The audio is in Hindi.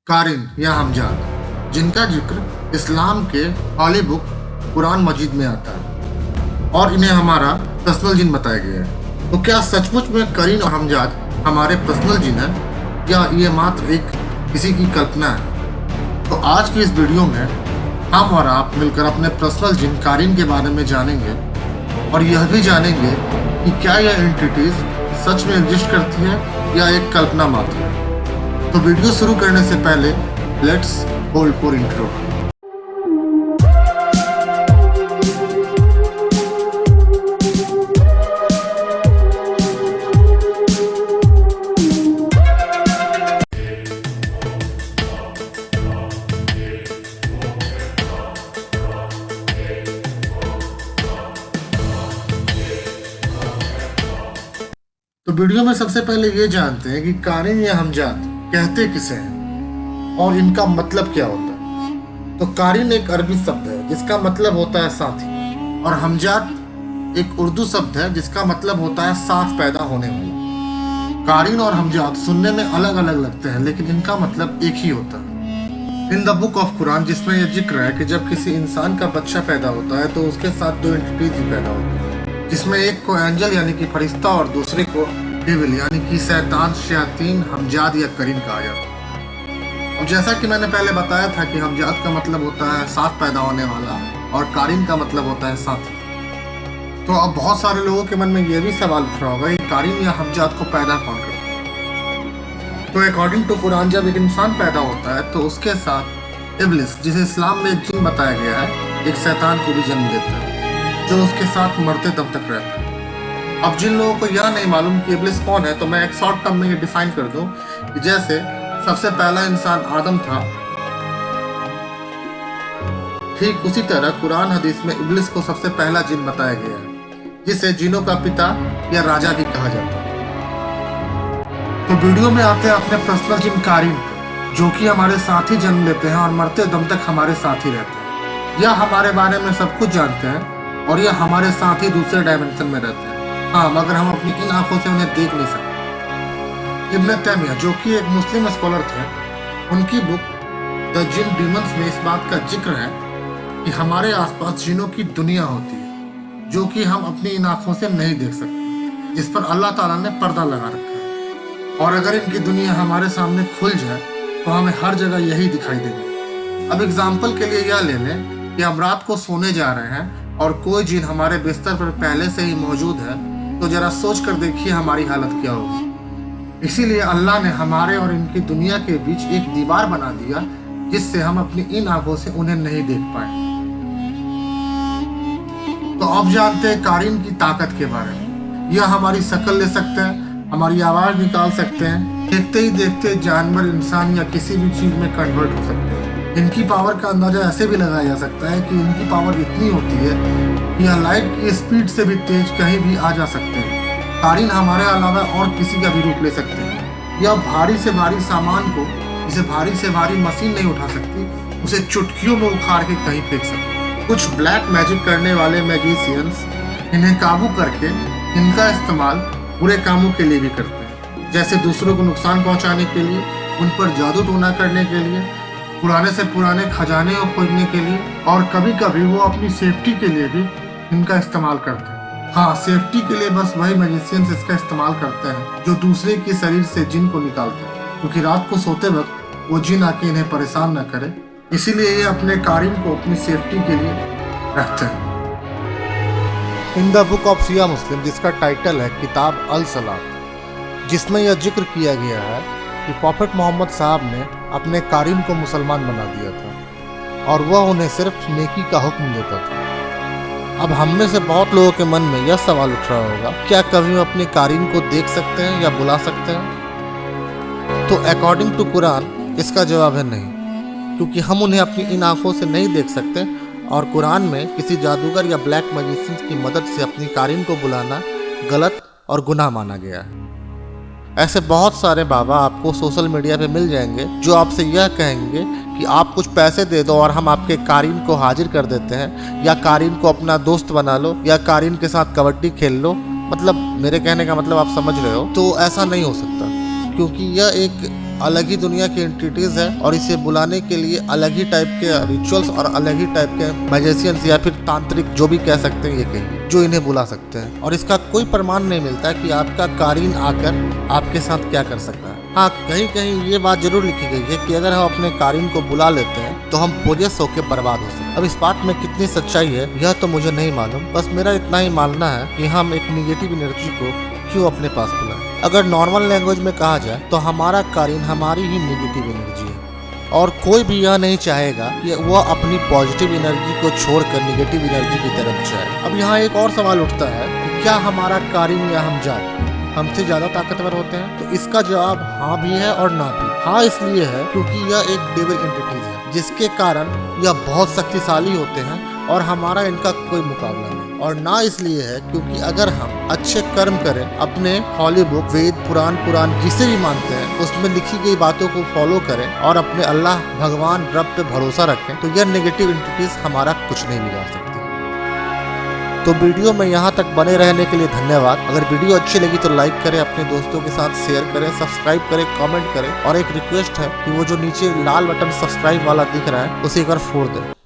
कारिन या हमजाद, जिनका जिक्र इस्लाम के हॉली बुक कुरान मजीद में आता है और इन्हें हमारा पर्सनल जिन बताया गया है। तो क्या सचमुच में करीन और हमजाद हमारे पर्सनल जिन है या ये मात्र एक किसी की कल्पना है? तो आज की इस वीडियो में हम और आप मिलकर अपने पर्सनल जिन कारिन के बारे में जानेंगे और यह भी जानेंगे कि क्या यह एंटिटीज सच में एग्जिस्ट करती है या एक कल्पना मात्र है। तो वीडियो शुरू करने से पहले लेट्स होल्ड फॉर इंट्रो। तो वीडियो में सबसे पहले ये जानते हैं कि कारिन या हमजाद कहते किसे हैं और इनका मतलब क्या होता है। तो कारिन एक अरबी शब्द है जिसका मतलब होता है साथी, और हमजाद एक उर्दू शब्द है जिसका मतलब होता है साथ पैदा होने वाला। कारिन और हमजाद सुनने में अलग अलग लगते हैं लेकिन इनका मतलब एक ही होता है। In the book of Quran, जिसमें यह जिक्र है कि जब किसी इंसान का बच्चा पैदा होता है तो उसके साथ दो एंटिटीज भी पैदा होती है, जिसमें एक को एंजल यानी कि फरिश्ता और दूसरे को डेविल यानी कि शैतान, शयातीन, हमजाद या करीन कहा जाता है। और जैसा कि मैंने पहले बताया था कि हमजाद का मतलब होता है साथ पैदा होने वाला और कारिन का मतलब होता है साथी। तो अब बहुत सारे लोगों के मन में यह भी सवाल उठ रहा होगा कि कारिन या हमजाद को पैदा कौन करता है। तो अकॉर्डिंग टू कुरान, जब एक इंसान पैदा होता है तो उसके साथ इब्लिस, जिसे इस्लाम में एक जिन बताया गया है, एक शैतान को भी जन्म देता है जो उसके साथ मरते दम तक रहता है। अब जिन लोगों को यह नहीं मालूम कि इब्लिस कौन है, तो मैं एक शॉर्ट टर्म में ये डिफाइन कर दूं कि जैसे सबसे पहला इंसान आदम था, ठीक उसी तरह कुरान हदीस में इब्लिस को सबसे पहला जिन बताया गया है, जिसे जिनों का पिता या राजा भी कहा जाता है। तो वीडियो में आते हैं अपने पर्सनल जिन कारिन, जो कि हमारे साथ ही जन्म लेते हैं और मरते दम तक हमारे साथ ही रहते हैं। यह हमारे बारे में सब कुछ जानते हैं और यह हमारे साथ ही दूसरे डायमेंशन में रहते हैं। हाँ, मगर हम अपनी इन आंखों से उन्हें देख नहीं सकते। इब्न तैमिया, जो कि एक मुस्लिम स्कॉलर थे, उनकी बुक द जिन डीमंस में इस बात का जिक्र है कि हमारे आसपास जिनों की दुनिया होती है जो कि हम अपनी इन आंखों से नहीं देख सकते, जिस पर अल्लाह ताला ने पर्दा लगा रखा है। और अगर इनकी दुनिया हमारे सामने खुल जाए तो हमें हर जगह यही दिखाई देगी। अब एग्जाम्पल के लिए यह ले लें कि हम रात को सोने जा रहे हैं और कोई जिन हमारे बिस्तर पर पहले से ही मौजूद है, तो जरा सोच कर देखिए हमारी हालत क्या होगी। इसीलिए अल्लाह ने हमारे और इनकी दुनिया के बीच एक दीवार बना दिया जिससे हम अपनी इन आंखों से उन्हें नहीं देख पाए। तो अब जानते हैं कारिन की ताकत के बारे में। यह हमारी शक्ल ले सकते हैं, हमारी आवाज निकाल सकते हैं, देखते ही देखते जानवर, इंसान या किसी भी चीज में कन्वर्ट हो सकते हैं। इनकी पावर का अंदाजा ऐसे भी लगाया जा सकता है कि इनकी पावर इतनी होती है कि यह लाइट की स्पीड से भी तेज कहीं भी आ जा सकते हैं। कारिन हमारे अलावा और किसी का भी रूप ले सकते हैं। यह भारी से भारी सामान को, जिसे भारी से भारी मशीन नहीं उठा सकती, उसे चुटकियों में उखाड़ के कहीं फेंक सकते हैं। कुछ ब्लैक मैजिक करने वाले मैजिशियंस इन्हें काबू करके इनका इस्तेमाल बुरे कामों के लिए भी करते हैं, जैसे दूसरों को नुकसान पहुंचाने के लिए, उन पर जादू टोना करने के लिए, पुराने से पुराने खजाने को खोजने के लिए, और कभी कभी वो अपनी सेफ्टी के लिए भी इनका इस्तेमाल करते हैं। हाँ, सेफ्टी के लिए बस वही मैजिशियंस इसका इस्तेमाल करते हैं जो दूसरे के शरीर से जिन को निकालते हैं, क्योंकि रात को सोते वक्त वो जिन आके इन्हें परेशान न करे, इसीलिए ये अपने कारिन को अपनी सेफ्टी के लिए रखते हैं। इन द बुक ऑफ शिया मुस्लिम, जिसका टाइटल है किताब अल सलात, जिसमें यह जिक्र किया गया है कि प्रॉफेट मोहम्मद साहब ने अपने कारिन को मुसलमान बना दिया था और वह उन्हें सिर्फ नेकी का हुक्म देता था। अब हम में से बहुत लोगों के मन में यह सवाल उठ रहा होगा, क्या कभी हम अपने कारिन को देख सकते हैं या बुला सकते हैं? तो अकॉर्डिंग टू कुरान इसका जवाब है नहीं, क्योंकि हम उन्हें अपनी इन आंखों से नहीं देख सकते और कुरान में किसी जादूगर या ब्लैक मैजिशियन की मदद से अपनी कारिन को बुलाना गलत और गुनाह माना गया है। ऐसे बहुत सारे बाबा आपको सोशल मीडिया पे मिल जाएंगे जो आपसे यह कहेंगे कि आप कुछ पैसे दे दो और हम आपके कारिन को हाजिर कर देते हैं, या कारिन को अपना दोस्त बना लो, या कारिन के साथ कबड्डी खेल लो। मतलब मेरे कहने का मतलब आप समझ रहे हो। तो ऐसा नहीं हो सकता, क्योंकि यह एक अलग ही दुनिया की एंटिटीज है और इसे बुलाने के लिए अलग ही टाइप के रिचुअल्स और अलग ही टाइप के मैजिशियंस या फिर तांत्रिक जो भी कह सकते हैं ये कहीं जो इन्हें बुला सकते हैं। और इसका कोई प्रमाण नहीं मिलता कि आपका कारीन आकर आपके साथ क्या कर सकता है। हाँ, कहीं कहीं ये बात जरूर लिखी गई है कि अगर हम अपने कारीन को बुला लेते हैं तो हम पोजेस होकर बर्बाद हो सकते हैं। अब इस बात में कितनी सच्चाई है यह तो मुझे नहीं मालूम, बस मेरा इतना ही मानना है कि हम एक निगेटिव एनर्जी को क्यों अपने पास बुलाएं। अगर नॉर्मल लैंग्वेज में कहा जाए तो हमारा कारीन हमारी ही निगेटिव एनर्जी है और कोई भी यह नहीं चाहेगा कि वह अपनी पॉजिटिव एनर्जी को छोड़कर निगेटिव एनर्जी की तरफ जाए। अब यहाँ एक और सवाल उठता है कि क्या हमारा कारीन या हम जात हमसे ज्यादा ताकतवर होते हैं? तो इसका जवाब हाँ भी है और ना भी। हाँ इसलिए है क्योंकि यह एक डेविल एंटिटीज है जिसके कारण यह बहुत शक्तिशाली होते हैं और हमारा इनका कोई मुकाबला नहीं। और ना इसलिए है क्योंकि अगर हम अच्छे कर्म करें, अपने हॉली बुक वेद पुराण जिसे भी मानते हैं उसमें लिखी गई बातों को फॉलो करें और अपने अल्लाह भगवान रब पे भरोसा रखें तो यह नेगेटिव एंटिटीज हमारा कुछ नहीं बिगाड़ सकती। तो वीडियो में यहाँ तक बने रहने के लिए धन्यवाद। अगर वीडियो अच्छी लगी तो लाइक करें, अपने दोस्तों के साथ शेयर करें, सब्सक्राइब करें, कमेंट करें और एक रिक्वेस्ट है कि वो जो नीचे लाल बटन सब्सक्राइब वाला दिख रहा है उसे एक बार फोड़ दें।